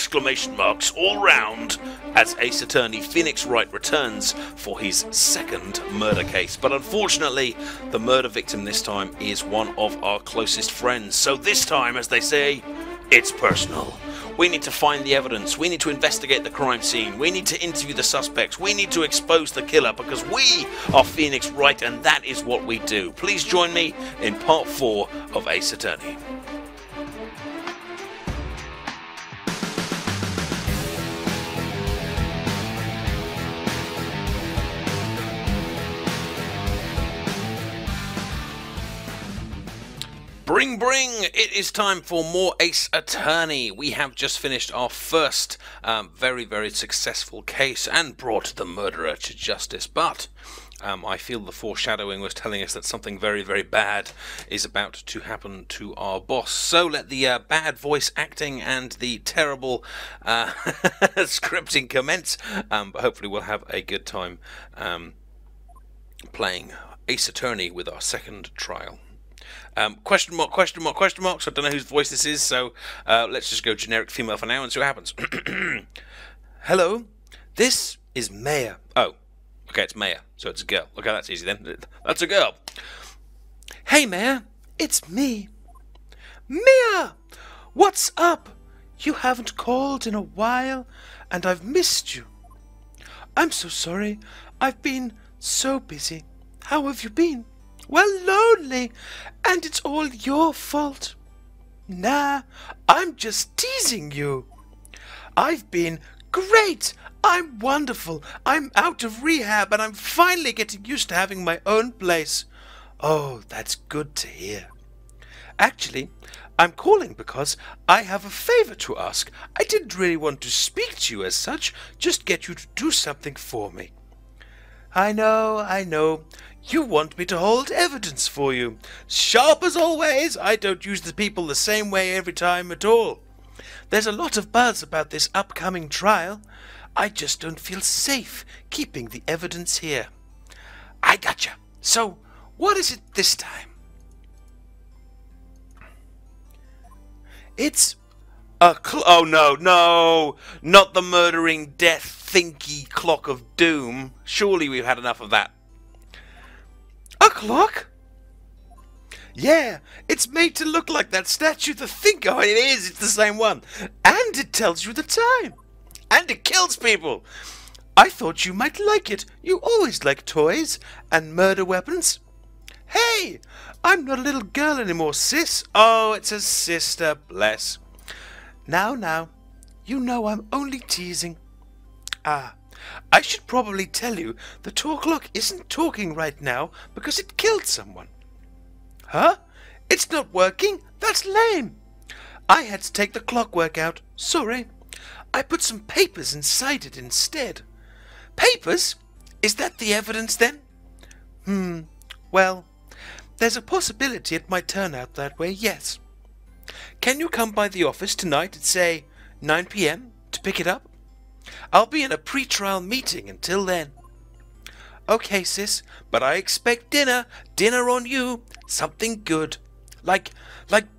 exclamation marks all round as Ace Attorney Phoenix Wright returns for his second murder case. But unfortunately, the murder victim this time is one of our closest friends. So this time, as they say, it's personal. We need to find the evidence, we need to investigate the crime scene, we need to interview the suspects, we need to expose the killer, because we are Phoenix Wright and that is what we do. Please join me in part 4 of Ace Attorney. Bring! It is time for more Ace Attorney. We have just finished our first very, very successful case and brought the murderer to justice. But I feel the foreshadowing was telling us that something very, very bad is about to happen to our boss. So let the bad voice acting and the terrible scripting commence. But hopefully we'll have a good time playing Ace Attorney with our second trial. Question mark, question mark, question mark. So I don't know whose voice this is, so let's just go generic female for now and see what happens. Hello, this is Maya. Oh, okay, it's Maya, so it's a girl. Okay, that's easy then. That's a girl. Hey, Maya, it's me. Mia, what's up? You haven't called in a while, and I've missed you. I'm so sorry. I've been so busy. How have you been? Well, lonely, and it's all your fault. Nah, I'm just teasing you. I've been great. I'm wonderful. I'm out of rehab, and I'm finally getting used to having my own place. Oh, that's good to hear. Actually, I'm calling because I have a favor to ask. I didn't really want to speak to you as such, just get you to do something for me. I know. You want me to hold evidence for you. Sharp as always, I don't use the people the same way every time at all. There's a lot of buzz about this upcoming trial. I just don't feel safe keeping the evidence here. I gotcha. So, what is it this time? It's a oh no, not the murdering death thinky clock of doom. Surely we've had enough of that. A clock? Yeah, it's made to look like that statue, the Thinker. Oh, it is, it's the same one. And it tells you the time. And it kills people. I thought you might like it. You always like toys and murder weapons. Hey, I'm not a little girl anymore, sis. Oh, it's a sister, bless. Now, you know I'm only teasing. Ah, I should probably tell you the 2 o'clock isn't talking right now because it killed someone. Huh? It's not working? That's lame. I had to take the clockwork out. Sorry. I put some papers inside it instead. Papers? Is that the evidence then? Well, there's a possibility it might turn out that way, yes. Can you come by the office tonight at, say, 9 p.m. to pick it up? I'll be in a pre-trial meeting until then. Okay, sis, but I expect dinner. Dinner on you. Something good. Like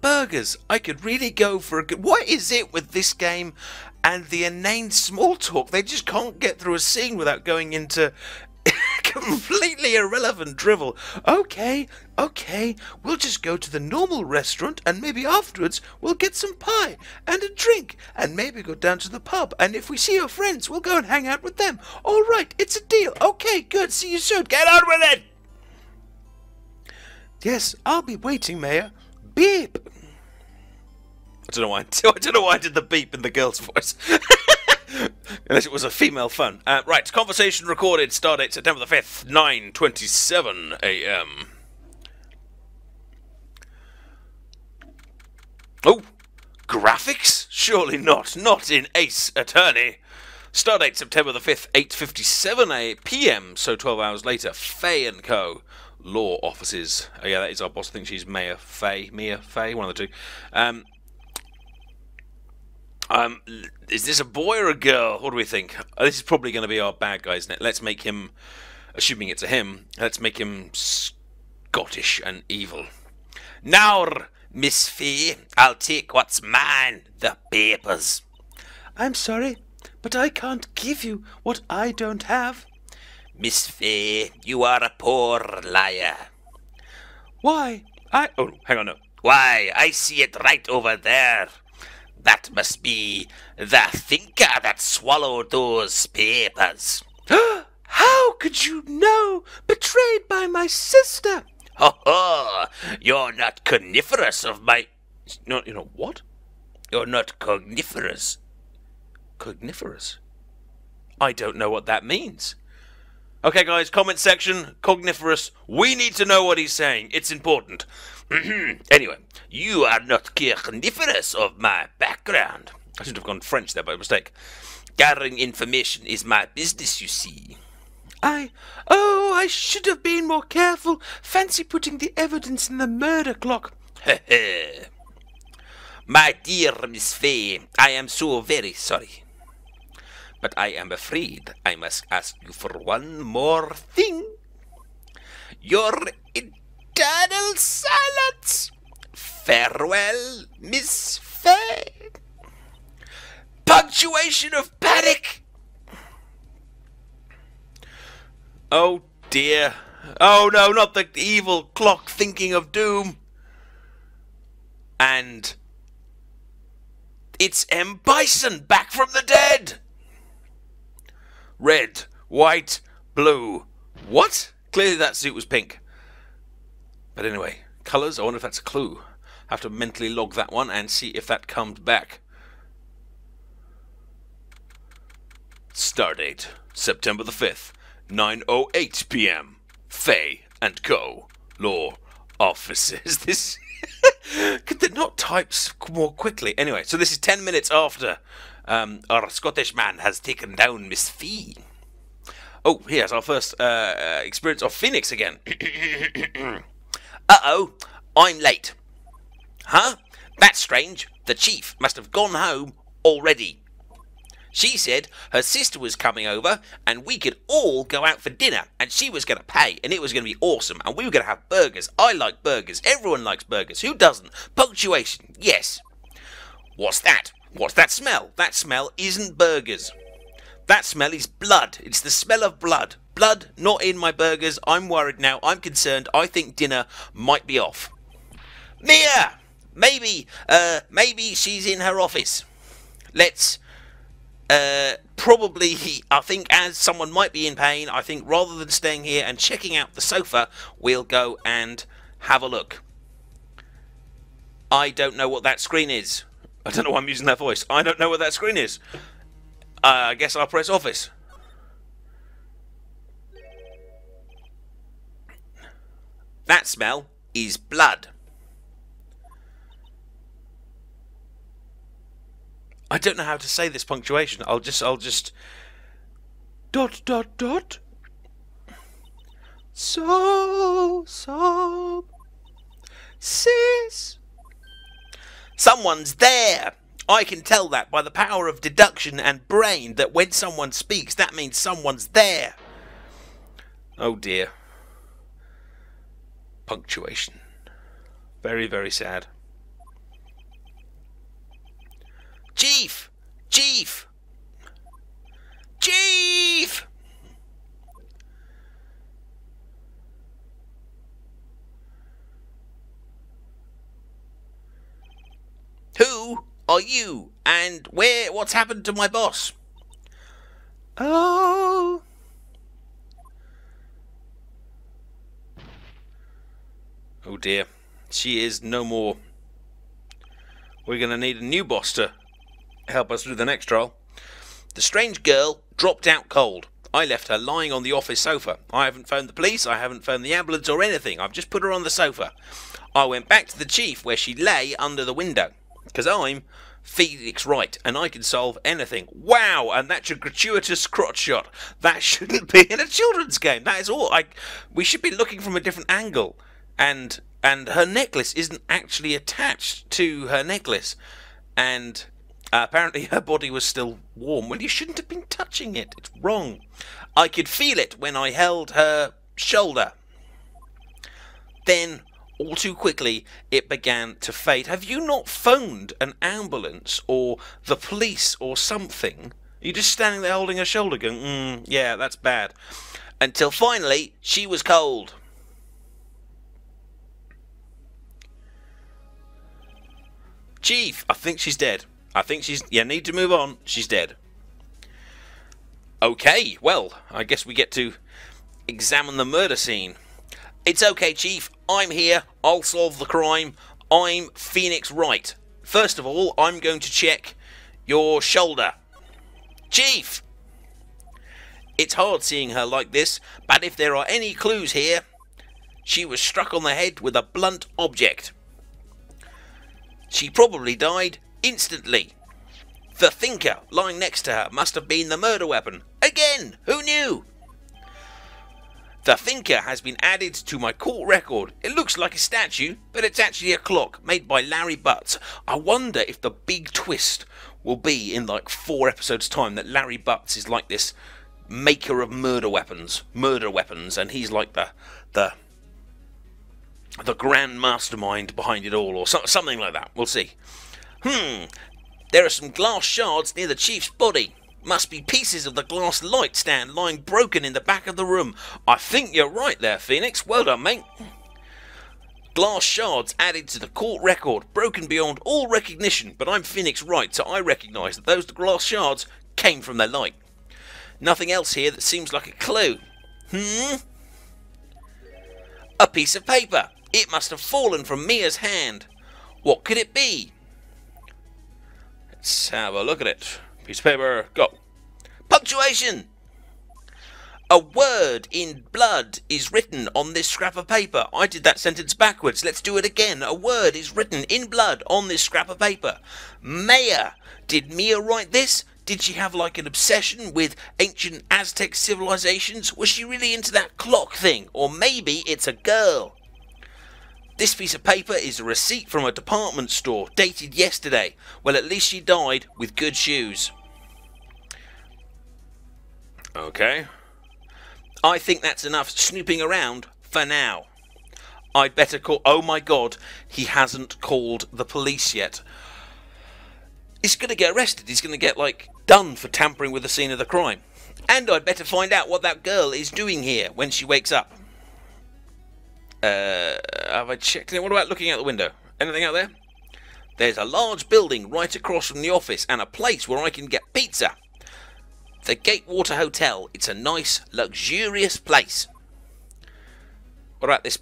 burgers. I could really go for a good... What is it with this game and the inane small talk? They just can't get through a scene without going into completely irrelevant drivel. Okay, we'll just go to the normal restaurant and maybe afterwards we'll get some pie and a drink and maybe go down to the pub, and if we see your friends we'll go and hang out with them. All right, it's a deal. Okay, good, see you soon. Get on with it. Yes, I'll be waiting, Mayor. Beep. I don't know why I did the beep in the girl's voice. Unless it was a female phone. Right, conversation recorded. Stardate September the 5th, 9:27 a.m. Oh, graphics? Surely not. Not in Ace Attorney. Stardate September the 5th, 8:57 p.m. So 12 hours later. Fay & Co. Law offices. Oh yeah, that is our boss. I think she's Mia Fay. Mia Fay, one of the two. Is this a boy or a girl? What do we think? This is probably going to be our bad guy, isn't it? Let's make him, assuming it's a him, let's make him Scottish and evil. Now, Miss Fay, I'll take what's mine, the papers. I'm sorry, but I can't give you what I don't have. Miss Fay, you are a poor liar. Why, Oh, hang on, no. Why, I see it right over there. That must be the thinker that swallowed those papers. How could you know? Betrayed by my sister. Ho ho! You're not coniferous of my... No, what? You're not cogniferous. Cogniferous? I don't know what that means. Okay, guys, comment section, cogniferous. We need to know what he's saying. It's important. Anyway, you are not cogniferous of my background. I shouldn't have gone French there by mistake. Gathering information is my business, you see. I should have been more careful. Fancy putting the evidence in the murder clock. My dear Miss Fay, I am so very sorry. But I am afraid I must ask you for one more thing. Your eternal silence. Farewell, Miss Fay. Punctuation of panic. Oh dear. Oh no, not the evil clock thinking of doom. And it's M. Bison back from the dead. Red, white, blue. What? Clearly that suit was pink. But anyway, colours, I wonder if that's a clue. I have to mentally log that one and see if that comes back. Stardate, September the 5th, 9:08 p.m. Fay and Co. Law Offices. This... Could they not type more quickly? Anyway, so this is 10 minutes after our Scottish man has taken down Miss Fay. Oh, here's our first experience of Phoenix again. Uh-oh, I'm late. Huh? That's strange. The chief must have gone home already. She said her sister was coming over and we could all go out for dinner and she was going to pay and it was going to be awesome and we were going to have burgers. I like burgers. Everyone likes burgers. Who doesn't? Punctuation. Yes. What's that? What's that smell? That smell isn't burgers. That smell is blood. It's the smell of blood. Blood not in my burgers. I'm worried now. I'm concerned. I think dinner might be off. Mia! Maybe she's in her office. Let's... probably, I think, as someone might be in pain, I think rather than staying here and checking out the sofa, we'll go and have a look. I don't know what that screen is. I don't know why I'm using that voice. I don't know what that screen is. I guess I'll press office. That smell is blood. I don't know how to say this punctuation. I'll just dot dot dot. So sis. Someone's there. I can tell that by the power of deduction and brain that when someone speaks, that means someone's there. Oh dear. Punctuation. Very, very sad. Chief! Chief! Chief! Who are you? And what's happened to my boss? Oh. Oh dear. She is no more. We're going to need a new boss to help us through the next trial. The strange girl dropped out cold. I left her lying on the office sofa. I haven't phoned the police, I haven't phoned the ambulance or anything. I've just put her on the sofa. I went back to the chief where she lay under the window. Because I'm Phoenix Wright and I can solve anything. Wow, and that's a gratuitous crotch shot. That shouldn't be in a children's game. That is all. We should be looking from a different angle. And her necklace isn't actually attached to her necklace. And apparently her body was still warm. Well, you shouldn't have been touching it. It's wrong. I could feel it when I held her shoulder. Then all too quickly it began to fade. Have you not phoned an ambulance or the police or something? You're just standing there holding her shoulder going, yeah, that's bad. Until finally, she was cold. Chief, I think she's dead. I think she's... You need to move on. She's dead. Okay, well, I guess we get to examine the murder scene. It's okay, Chief. I'm here. I'll solve the crime. I'm Phoenix Wright. First of all, I'm going to check your shoulder. Chief! It's hard seeing her like this, but if there are any clues here, she was struck on the head with a blunt object. She probably died instantly. The thinker lying next to her must have been the murder weapon. Again, who knew? The thinker has been added to my court record. It looks like a statue, but it's actually a clock made by Larry Butz. I wonder if the big twist will be in like 4 episodes' time that Larry Butz is like this maker of murder weapons, and he's like the grand mastermind behind it all, or something like that. We'll see. There are some glass shards near the chief's body. Must be pieces of the glass light stand lying broken in the back of the room. I think you're right there, Phoenix. Well done, mate. Glass shards added to the court record, broken beyond all recognition, but I'm Phoenix Wright, so I recognise that those glass shards came from their light. Nothing else here that seems like a clue. A piece of paper. It must have fallen from Mia's hand. What could it be? Let's have a look at it. Piece of paper, go. Punctuation! A word in blood is written on this scrap of paper. I did that sentence backwards. Let's do it again. A word is written in blood on this scrap of paper. Maya. Did Mia write this? Did she have like an obsession with ancient Aztec civilizations? Was she really into that clock thing? Or maybe it's a girl. This piece of paper is a receipt from a department store, dated yesterday. Well, at least she died with good shoes. Okay. I think that's enough snooping around for now. I'd better call... Oh my god, he hasn't called the police yet. He's going to get arrested. He's going to get, like, done for tampering with the scene of the crime. And I'd better find out what that girl is doing here when she wakes up. Have I checked it? What about looking out the window? Anything out there? There's a large building right across from the office and a place where I can get pizza. The Gatewater Hotel. It's a nice, luxurious place. What about this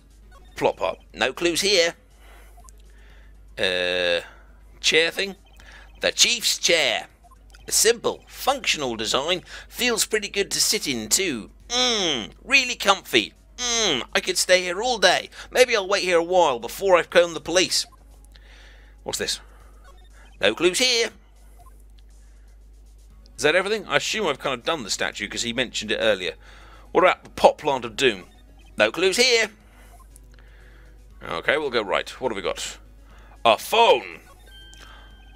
plot part? No clues here. Chair thing? The Chief's chair. A simple, functional design. Feels pretty good to sit in too. Really comfy. I could stay here all day. Maybe I'll wait here a while before I phone the police. What's this? No clues here. Is that everything? I assume I've kind of done the statue because he mentioned it earlier. What about the pot plant of doom? No clues here. Okay, we'll go right. What have we got? A phone.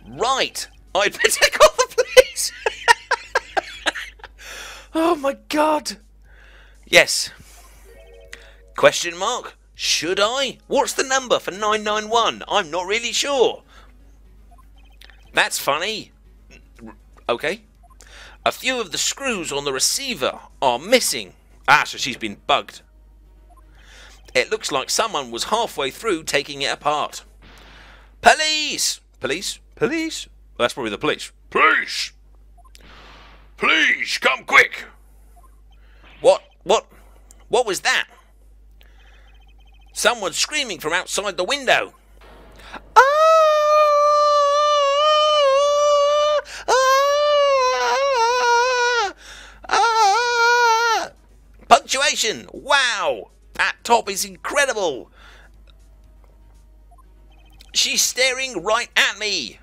Right. I'd better call the police. Oh my god. Yes. Question mark? Should I? What's the number for 991? I'm not really sure. That's funny. Okay. A few of the screws on the receiver are missing. Ah, so she's been bugged. It looks like someone was halfway through taking it apart. Police! Police? Police? Well, that's probably the police. Police! Please, come quick! What was that? Someone's screaming from outside the window. Punctuation! Wow! That top is incredible! She's staring right at me!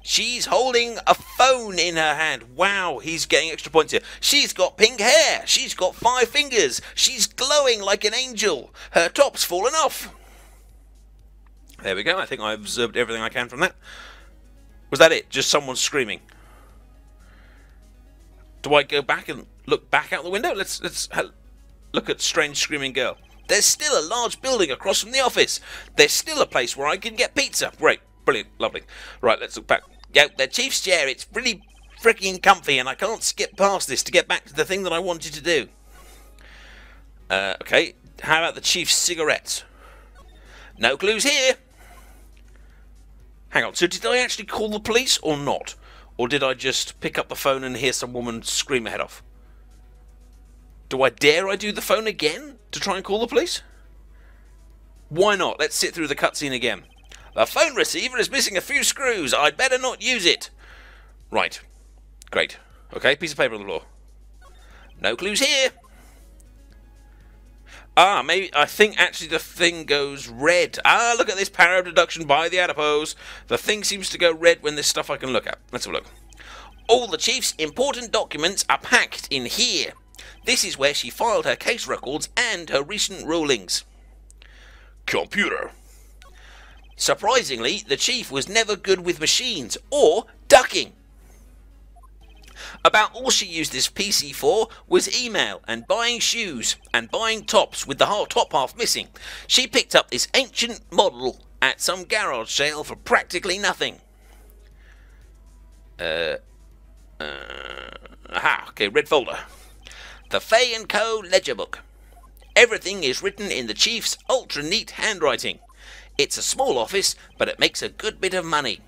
She's holding a phone in her hand. Wow, he's getting extra points here. She's got pink hair. She's got 5 fingers. She's glowing like an angel. Her top's fallen off. There we go. I think I observed everything I can from that. Was that it? Just someone screaming. Do I go back and look back out the window? Let's look at strange screaming girl. There's still a large building across from the office. There's still a place where I can get pizza. Great. Brilliant. Lovely. Right, let's look back. Yo, the chief's chair. It's really freaking comfy, and I can't skip past this to get back to the thing that I wanted to do. Okay. How about the chief's cigarettes? No clues here. Hang on. So did I actually call the police or not? Or did I just pick up the phone and hear some woman scream her head off? Do I dare I do the phone again to try and call the police? Why not? Let's sit through the cutscene again. The phone receiver is missing a few screws. I'd better not use it. Right. Great. Okay, piece of paper on the floor. No clues here. Ah, maybe, I think actually the thing goes red. Ah, look at this power of deduction by the adipose. The thing seems to go red when there's stuff I can look at. Let's have a look. All the chief's important documents are packed in here. This is where she filed her case records and her recent rulings. Computer. Surprisingly, the chief was never good with machines or ducking. About all she used this PC for was email and buying shoes and buying tops with the top half missing. She picked up this ancient model at some garage sale for practically nothing. Aha, okay, red folder. The Fay & Co. ledger book. Everything is written in the chief's ultra-neat handwriting. It's a small office, but it makes a good bit of money.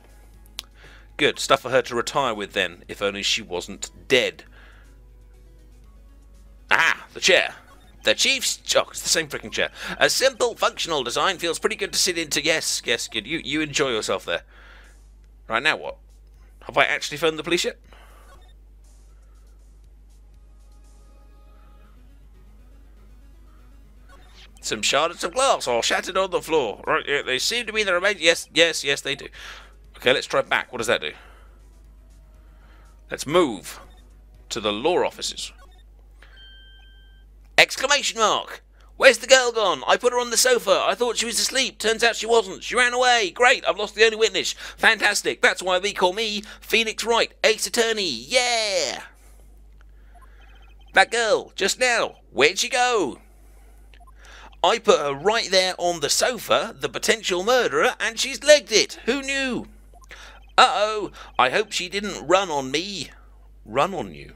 Good, stuff for her to retire with then, if only she wasn't dead. Ah, the chair. The chief's... Oh, it's the same freaking chair. A simple, functional design feels pretty good to sit into. Yes, yes, good. You enjoy yourself there. Right, now what? Have I actually phoned the police yet? Some shards of glass all shattered on the floor. Right, yeah, they seem to be the remains. Yes, yes, yes, they do. Okay, let's try back. What does that do? Let's move to the law offices. Exclamation mark! Where's the girl gone? I put her on the sofa. I thought she was asleep. Turns out she wasn't. She ran away. Great, I've lost the only witness. Fantastic. That's why they call me Phoenix Wright, Ace Attorney. Yeah! That girl, just now. Where'd she go? I put her right there on the sofa, the potential murderer, and she's legged it. Who knew? Uh-oh, I hope she didn't run on me. Run on you?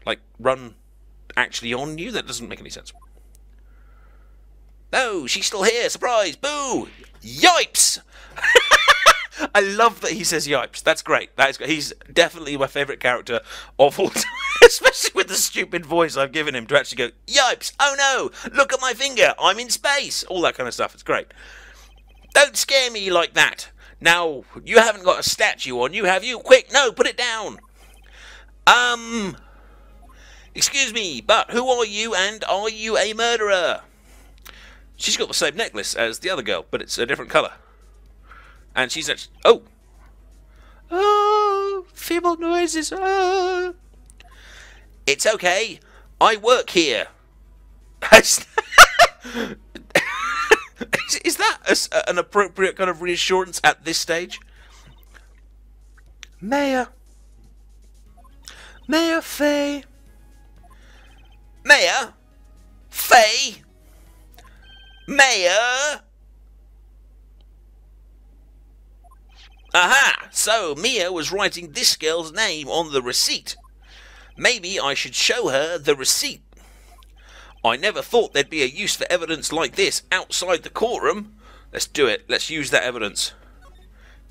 Like, run actually on you? That doesn't make any sense. No, she's still here. Surprise. Boo. Yipes. I love that he says yipes. That's great. That is great. He's definitely my favourite character of all time. Especially with the stupid voice I've given him to actually go, yipes. Oh no. Look at my finger. I'm in space. All that kind of stuff. It's great. Don't scare me like that. Now, you haven't got a statue on you, have you? Quick, no, put it down. Excuse me, but who are you and are you a murderer? She's got the same necklace as the other girl, but it's a different colour. And she's actually... Oh! Oh! Feeble noises. Oh! It's okay. I work here. Is that an appropriate kind of reassurance at this stage? Maya Fay. Maya Fay. Maya. Aha! So Mia was writing this girl's name on the receipt. Maybe I should show her the receipt. I never thought there'd be a use for evidence like this outside the courtroom. Let's do it. Let's use that evidence.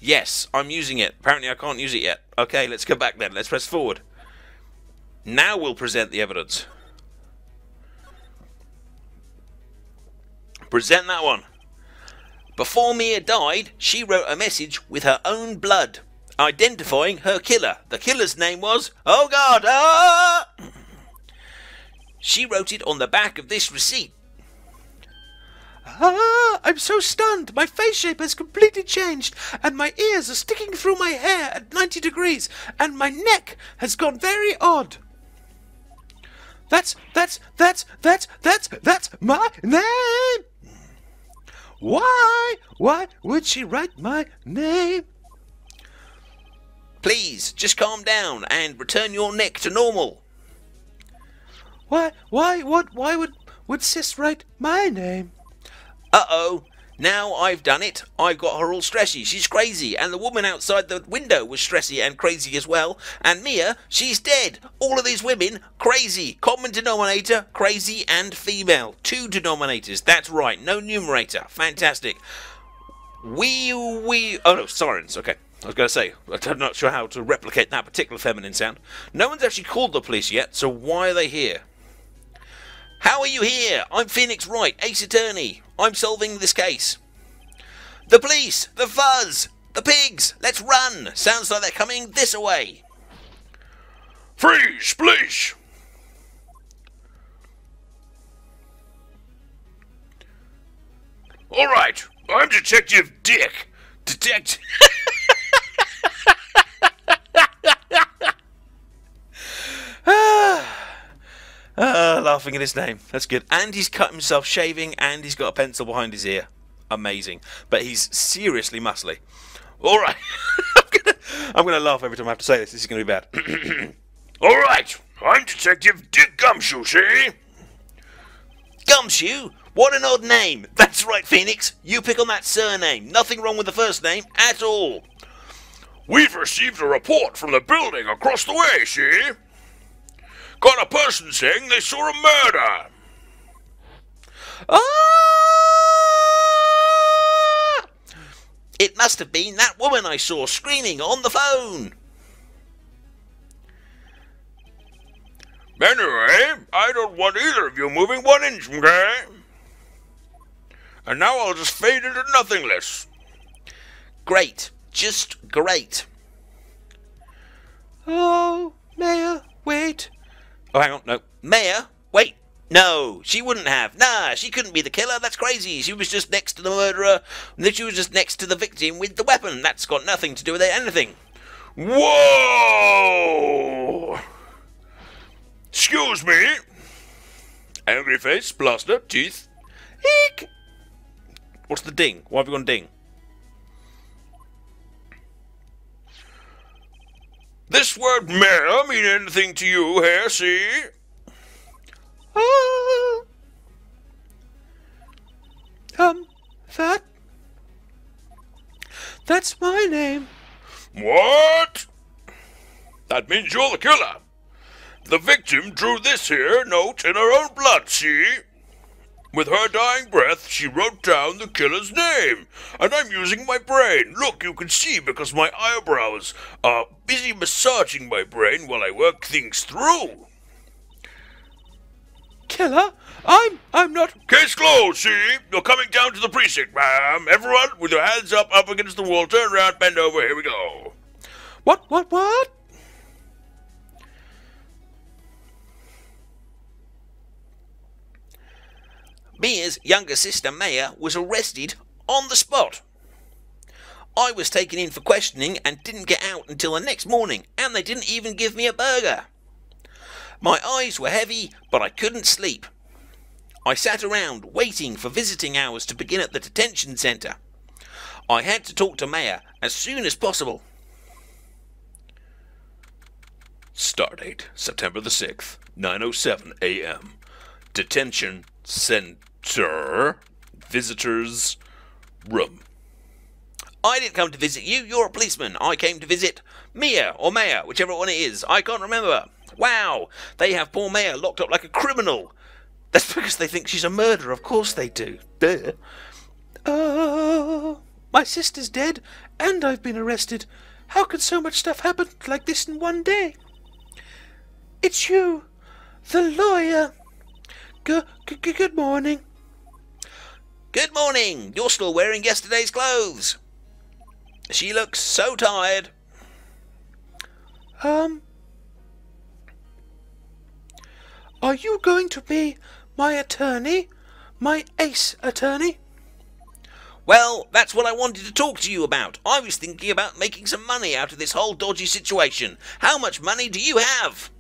Yes, I'm using it. Apparently I can't use it yet. Okay, let's go back then. Let's press forward. Now we'll present the evidence. Present that one. Before Mia died, she wrote a message with her own blood, identifying her killer. The killer's name was... Oh God! Ah! She wrote it on the back of this receipt. Ah, I'm so stunned. My face shape has completely changed, and my ears are sticking through my hair at 90 degrees, and my neck has gone very odd. That's my name. Why would she write my name? Please, just calm down and return your neck to normal. Why would Sis write my name? Uh-oh. Now I've done it. I've got her all stressy. She's crazy. And the woman outside the window was stressy and crazy as well. And Mia, she's dead. All of these women, crazy. Common denominator, crazy and female. 2 denominators. That's right. No numerator. Fantastic. Oh no, sirens. Okay. I was going to say, I'm not sure how to replicate that particular feminine sound. No one's actually called the police yet, so why are they here? How are you here? I'm Phoenix Wright, Ace Attorney. I'm solving this case. The police! The fuzz! The pigs! Let's run! Sounds like they're coming this way. Freeze, please! All right, I'm Detective Dick. Detective... Laughing at his name. That's good. And he's cut himself shaving, and he's got a pencil behind his ear. Amazing. But he's seriously muscly. All right. I'm gonna laugh every time I have to say this. This is gonna be bad. All right, I'm Detective Dick Gumshoe, see? Gumshoe? What an odd name. That's right, Phoenix. You pick on that surname. Nothing wrong with the first name at all. We've received a report from the building across the way, see? Got a person saying they saw a murder. Ah! It must have been that woman I saw screaming on the phone. Anyway, I don't want either of you moving 1 inch, okay? And now I'll just fade into nothingness. Great. Just great. Oh, Maya, wait. Oh, hang on. No. Maya? Wait. No, she wouldn't have. Nah, she couldn't be the killer. That's crazy. She was just next to the murderer. She was just next to the victim with the weapon. That's got nothing to do with anything. Whoa! Excuse me. Angry face, plaster, teeth. Eek! What's the ding? Why have we gone ding? This word mayor mean anything to you here, see? That? That's my name. What? That means you're the killer. The victim drew this here note in her own blood, see? With her dying breath, she wrote down the killer's name. And I'm using my brain. Look, you can see because my eyebrows are busy massaging my brain while I work things through. Killer? I'm not... Case closed, see? You're coming down to the precinct, ma'am. Everyone, with your hands up against the wall, turn around, bend over, here we go. What? Mia's younger sister, Maya, was arrested on the spot. I was taken in for questioning and didn't get out until the next morning, and they didn't even give me a burger. My eyes were heavy, but I couldn't sleep. I sat around waiting for visiting hours to begin at the detention centre. I had to talk to Maya as soon as possible. Stardate, September the 6th, 9:07 a.m. Detention Center. Visitors room. I didn't come to visit you, you're a policeman. I came to visit Mia, or Maya, whichever one it is. I can't remember. Wow, they have poor Maya locked up like a criminal. That's because they think she's a murderer, of course they do. Duh. Oh, my sister's dead, and I've been arrested. How could so much stuff happen like this in one day? It's you, the lawyer. Good morning. Good morning. You're still wearing yesterday's clothes. She looks so tired. Are you going to be my attorney? My ace attorney? Well, that's what I wanted to talk to you about. I was thinking about making some money out of this whole dodgy situation. How much money do you have?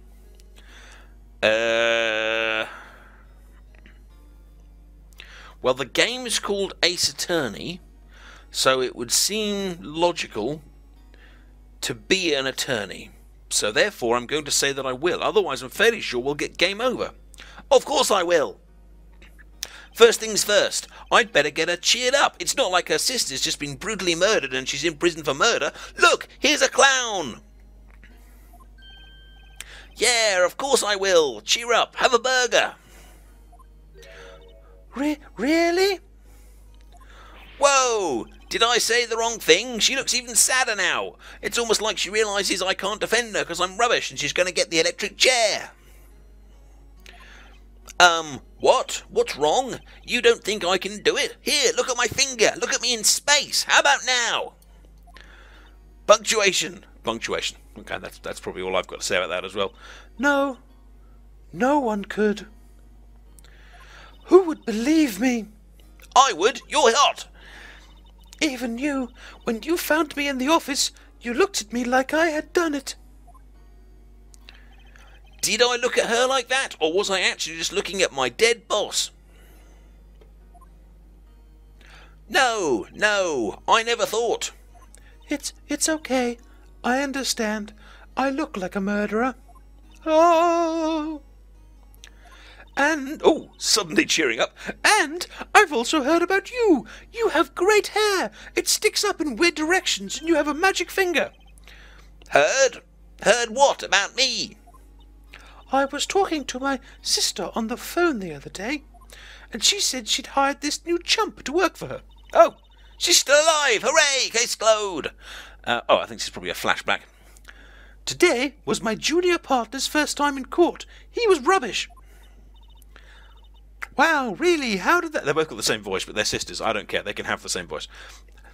Well, the game is called Ace Attorney, so it would seem logical to be an attorney. So therefore, I'm going to say that I will. Otherwise, I'm fairly sure we'll get game over. Of course I will. First things first, I'd better get her cheered up. It's not like her sister's just been brutally murdered and she's in prison for murder. Look, here's a clown. Yeah, of course I will. Cheer up. Have a burger. Really? Whoa! Did I say the wrong thing? She looks even sadder now. It's almost like she realises I can't defend her because I'm rubbish and she's going to get the electric chair. What? What's wrong? You don't think I can do it? Here, look at my finger. Look at me in space. How about now? Punctuation. Okay, that's probably all I've got to say about that as well. No one could. Who would believe me? I would. You're hot. Even you. When you found me in the office, you looked at me like I had done it. Did I look at her like that, or was I actually just looking at my dead boss? No, I never thought. It's okay. I understand. I look like a murderer. Oh! And, Suddenly cheering up. And I've also heard about you. You have great hair. It sticks up in weird directions, and you have a magic finger. Heard? Heard what about me? I was talking to my sister on the phone the other day, and she said she'd hired this new chump to work for her. Oh, she's still alive! Hooray! Case closed! I think this is probably a flashback. Today was my junior partner's first time in court. He was rubbish. Wow, really? How did that... They both got the same voice, but they're sisters. I don't care. They can have the same voice.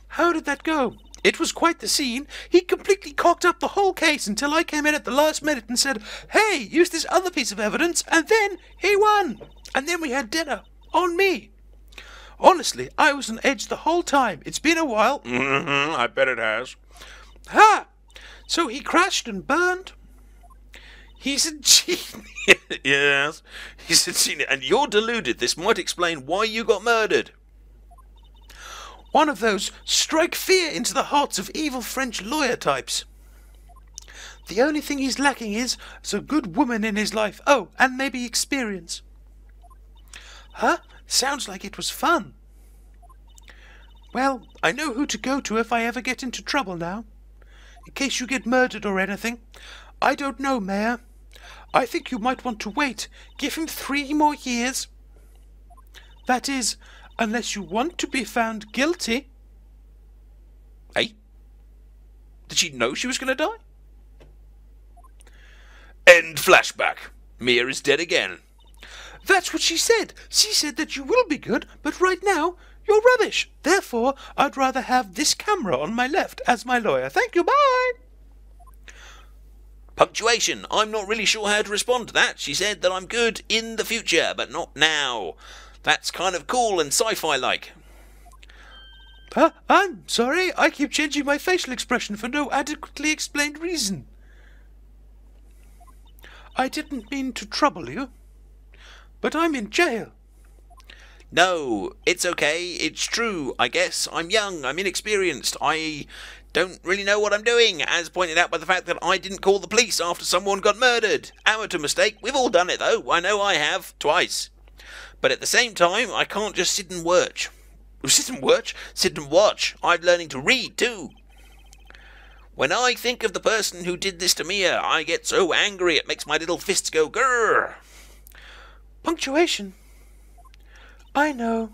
How did that go? It was quite the scene. He completely cocked up the whole case until I came in at the last minute and said, "Hey, use this other piece of evidence," and then he won. And then we had dinner. On me. Honestly, I was on edge the whole time. It's been a while. I bet it has. Ha! So he crashed and burned? He's a genius. Yes, he's a genius. And you're deluded. This might explain why you got murdered. One of those strike fear into the hearts of evil French lawyer types. The only thing he's lacking is a good woman in his life. Oh, and maybe experience. Huh? Sounds like it was fun. Well, I know who to go to if I ever get into trouble now. In case you get murdered or anything. I don't know, Mayor. I think you might want to wait. Give him 3 more years. That is, unless you want to be found guilty. Hey? Did she know she was going to die? End flashback. Mia is dead again. That's what she said. She said that you will be good, but right now, you're rubbish. Therefore, I'd rather have this camera on my left as my lawyer. Thank you, bye! Punctuation. I'm not really sure how to respond to that. She said that I'm good in the future, but not now. That's kind of cool and sci-fi-like. I'm sorry. I keep changing my facial expression for no adequately explained reason. I didn't mean to trouble you, but I'm in jail. No, it's okay. It's true, I guess. I'm young. I'm inexperienced. I don't really know what I'm doing, as pointed out by the fact that I didn't call the police after someone got murdered. Amateur mistake. We've all done it, though. I know I have. Twice. But at the same time, I can't just sit and watch. Sit and watch? Sit and watch. I'm learning to read, too. When I think of the person who did this to Mia, I get so angry it makes my little fists go grrr. Punctuation. I know.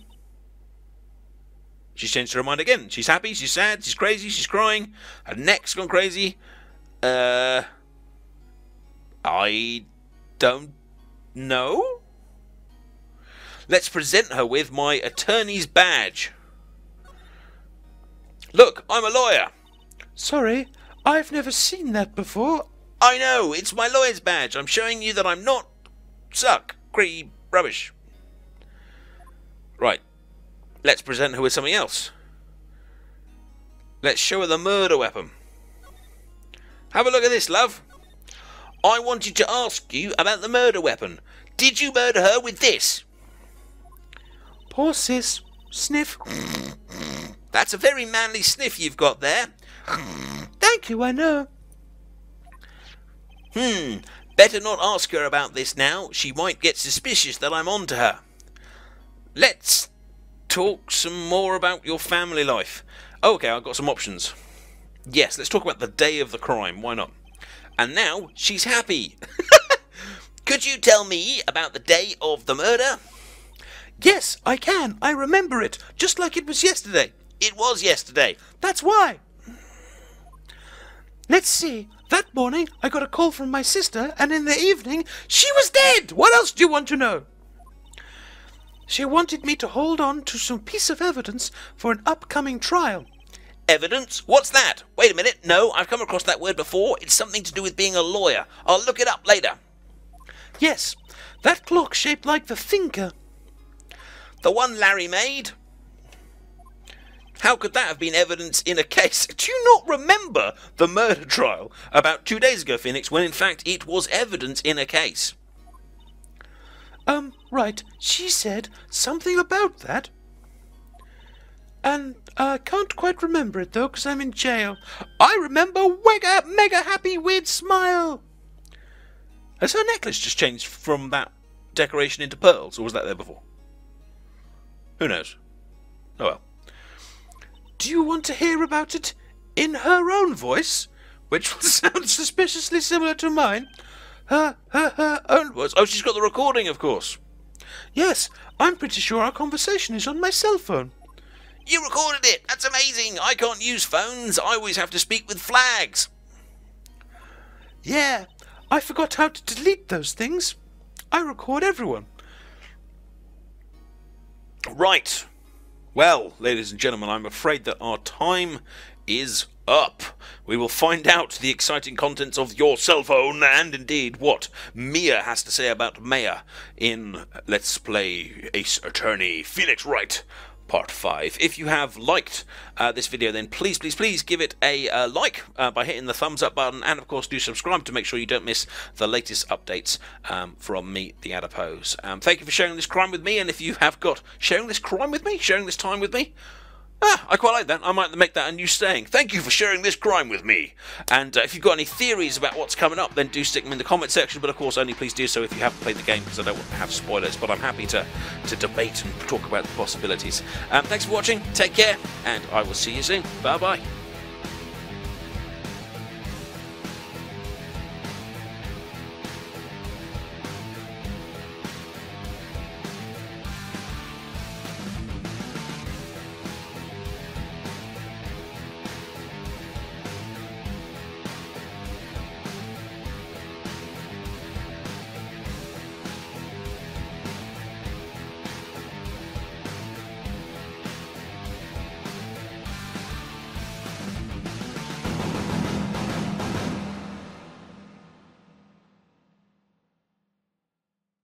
She's changed her mind again. She's happy, she's sad, she's crazy, she's crying. Her neck's gone crazy. I don't know. Let's present her with my attorney's badge. Look, I'm a lawyer. Sorry, I've never seen that before. I know, it's my lawyer's badge. I'm showing you that I'm not rubbish. Right, let's present her with something else. Let's show her the murder weapon. Have a look at this, love. I wanted to ask you about the murder weapon. Did you murder her with this? Poor sis. Sniff. That's a very manly sniff you've got there. Thank you, I know. Better not ask her about this now. She might get suspicious that I'm on to her. let's talk some more about your family life. Okay, I've got some options. Yes, let's talk about the day of the crime. Why not? And now she's happy. Could you tell me about the day of the murder? Yes, I can. I remember it, just like it was yesterday. It was yesterday. That's why. Let's see. That morning, I got a call from my sister, and in the evening, she was dead! What else do you want to know? She wanted me to hold on to some piece of evidence for an upcoming trial. Evidence? What's that? Wait a minute. No, I've come across that word before. It's something to do with being a lawyer. I'll look it up later. Yes, that clock shaped like the thinker. The one Larry made? How could that have been evidence in a case? Do you not remember the murder trial about 2 days ago, Phoenix, when in fact it was evidence in a case? Right. She said something about that. And I can't quite remember it, though, because I'm in jail. I remember mega happy weird smile. Has her necklace just changed from that decoration into pearls, or was that there before? Who knows? Oh well. Do you want to hear about it in her own voice? Which will sound suspiciously similar to mine. Her own voice. Oh, she's got the recording, of course. Yes, I'm pretty sure our conversation is on my cell phone. You recorded it! That's amazing! I can't use phones. I always have to speak with flags. Yeah, I forgot how to delete those things. I record everyone. Right. Well, ladies and gentlemen, I'm afraid that our time is up. We will find out the exciting contents of your cell phone and indeed what Mia has to say about Maya in Let's Play Ace Attorney Phoenix Wright Part 5. If you have liked this video, then please give it a like by hitting the thumbs up button, and of course do subscribe to make sure you don't miss the latest updates from me, the Adipose. Thank you for sharing this crime with me, and if you have got sharing this time with me, I quite like that. I might make that a new saying. Thank you for sharing this crime with me. And if you've got any theories about what's coming up, then do stick them in the comment section. But of course, only please do so if you haven't played the game, because I don't want to have spoilers. But I'm happy to debate and talk about the possibilities. Thanks for watching. Take care, and I will see you soon. Bye-bye.